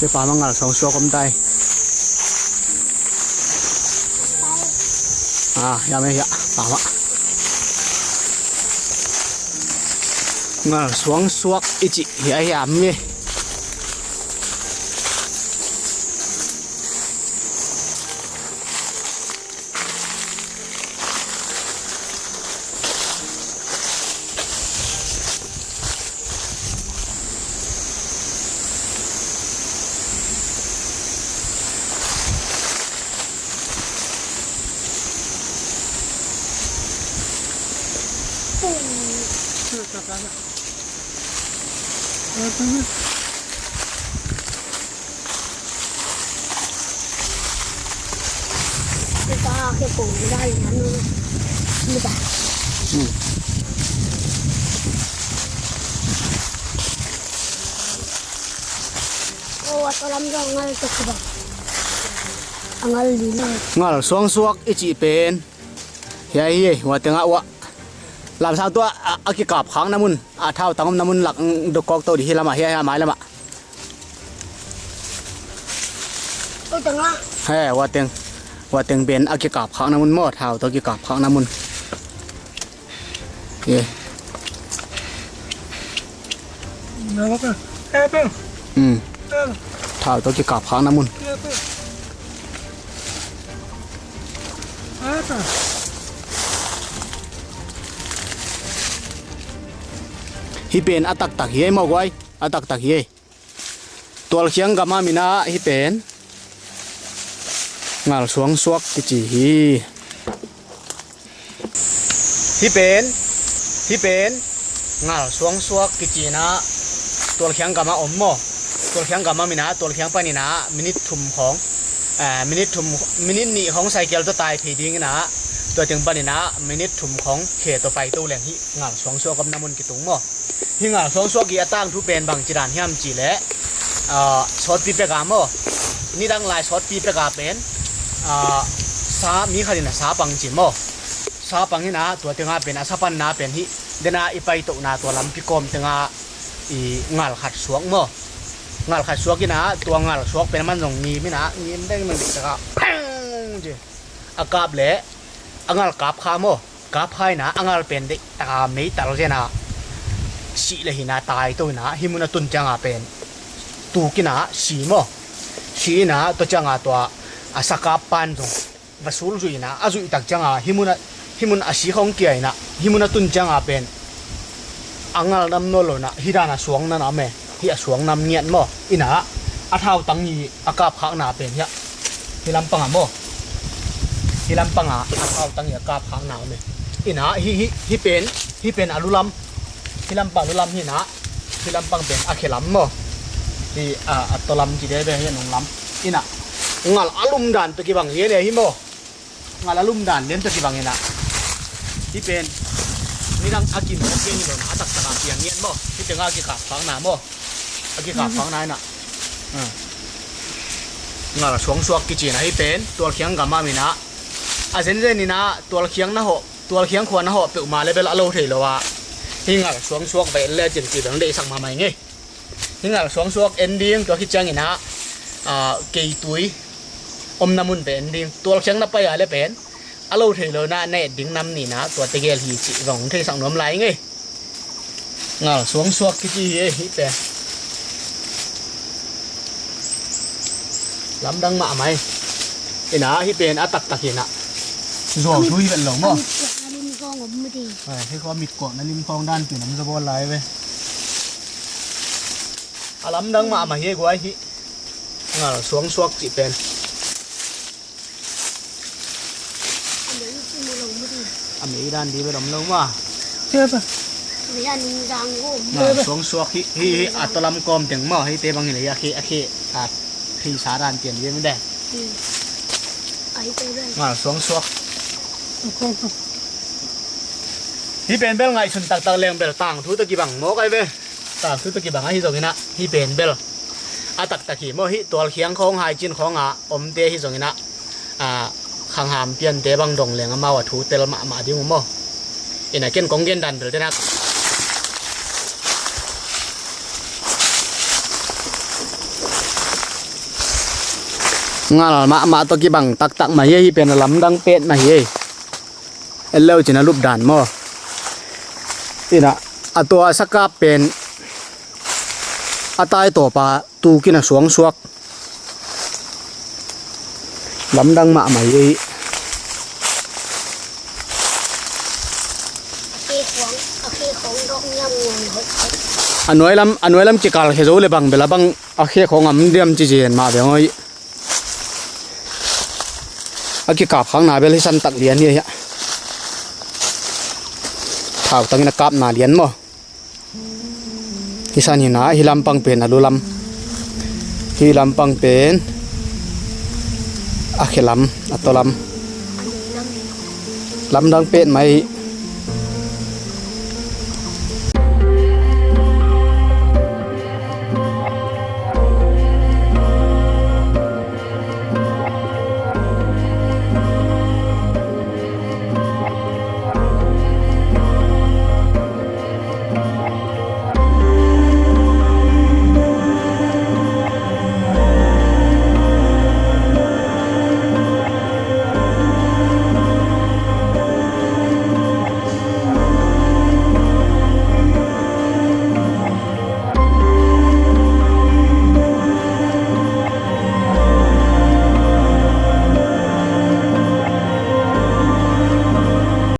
cái phá mang ngả sống xua cầm tay ya mấy ya phá mà ngả xuống suốt ít chị hiện ya mấy kita ke pun dah anu ni dah. Oh, atau lam dong ngal tu sebab angal di ni. ngả xuống suốt ít chị bên ya ye wa tengah wa làm sao tua cái cọp kháng nam mun thao tông nam mun lạc được cọc tôi đi làm mà ya mãi làm ạ Oh, tengah. he wa tiếng bên cái cọp kháng nam mun mót thao tôi cái cọp kháng nam mun ye thao tôi cái cọp kháng nam mun hi pen atak tak hi mo goi atak tak hi tol khiang gama mina hi pen ngal suang suak ti chi hi pen ngal suang suak ti chi na tol khiang gama ommo tol khiang gama mina tol khiang panina minute thum khong minute ni khong cycle to tai phi ding naตัวถึงปันนี่นะมินิทุ่มของเขตตัวไปตู้แหล่งที่งาสองซัวกับน้ำมันกิตุงมั้งที่งาสองซัวกี่ตั้งทุเป็นบางจีรันที่ทำจีเล่ช็อตปีเปกามั้งนี่ดังลายช็อตปีเปกาเป็นซามีขนาดนะซาปังจีมั้งซาปังนี่นะตัวถึงเป็นซาปันนะเป็นที่เดน่าอีไปตุนะตัวลำพิกรมถึงอีงาขัดสวงมั้งงาขัดสวงกี่นะตัวงาสวงเป็นมันตรงนี้ไม่นะนี่ได้มันติดกับจีอากาศเละangal kap khamo kap hai na angal pen de ta mei tal jena si le hina tai to na himuna tun changa pen tu kina si mo si na to changa to asaka pan jong vasul ju ina azu tak changa himun asi khong kia ina himuna tun changa pen angal nam no lo na hirana suang na me hi suang nam nian mo ina athau tangi akap khak na pen ya hilam panga mo hilam panga akau tangi akap khang naw me ina hi pen alulam hilam pa alulam hi na ที่ลำปังเป็นอาเคลัมโมที่ตัวลำที่ได้ไปเห็นของลำอินะงาอารมณ์ด่านตะกี้บางเหี้ยเนี่ยฮิโมงาอารมณ์ด่านเลี้ยนตะกี้บางเหี้ยนะที่เป็นนี่นั่งอากินของเกี้ยนี่แบบอาตักตะการเปียงเงี้ยโมที่เป็นอากิขาฟังหนาโมอากิขาฟังนายน่ะงาช่วงสวกกิจีนะที่เป็นตัวเคียงกับมามีนะอาเซนเซนี่นะตัวเคียงนะโหตัวเคียงควรนะโหเปิดมาเลยเป็นละโลเทโลวะที่งาช่วงไปเล่นจิ๋วแบบได้สั่งมาใหม่ไงที่งาช่วงเอ็นดิ้งตัวคิดจังนี่นะเกยตุยอมน้ำมันเป็นดิ้งตัวเชียงนับไปอะไรเป็นอารมณ์เทเลยนะในดิ้งน้ำนี่นะตัวตะเกียบหีจีของที่สั่งน้ำไหลไงงาสวงสวกกี่จีฮิเป็นลำดังมาไหมไอ้นะฮิเป็นอัตักตะเกียนะสวงช่วยเป็นหลงมั้งริมคลองผมไม่ดีให้เขามิดเกาะนั่นริมคลองด้านกี่น้ำจะบอลไหลไปลำดังมาเฮียกว่าฮิงาสวงสวกจีเป็นอเมริกันดีไปดมลงว่าเชื่อปะไม่ใช่นิงดังโอ้สวงสวกฮิอัตลำกอมถึงหม้อให้เตะบางอย่างอาเคที่สาดานเปลี่ยนเยอะไม่ได้ไอ้เตะได้สวงสวกฮิเป็นเบลไงชุนตักตะเลงเบลต่างทุตะกี้บังโมกไอเบต่างทุตะกี้บังฮิตรงนี้นะฮิเป็นเบลอาตักตะกี้โมฮิตัวเคียงของหายจินของอมเตะฮิตรงนี้นะข้างหามเปลี่ยนเตะบังดงเหลียงมาว่าถูเตลมาดิมุโมอินะเก่งกงเก่งดันเดือดนะงามาตัวกี่บังตักมาเฮียเป็นลำดังเป็ดมาเฮียเล่าจีน่ารูปด่านโมอินะตัวสักกาเป็นตายตัวปลาตูกินสวงสวกลำดังมาเฮียของดอกยำเงินอันน้อยลำจิกาลเฮโซเลยบังเบลบังอาเคของอันเดียมจีเจนมาเบียงไอ้อากิกาบข้างหน้าเบลให้สันตักเลียนนี่ฮะข่าวตั้งนักกาบหน้าเลียนมั้งฮิสันหินะฮิลำปังเป็นอลุลำฮิลำปังเป็นอาเคลำอัตโตลำดังเป็นไหม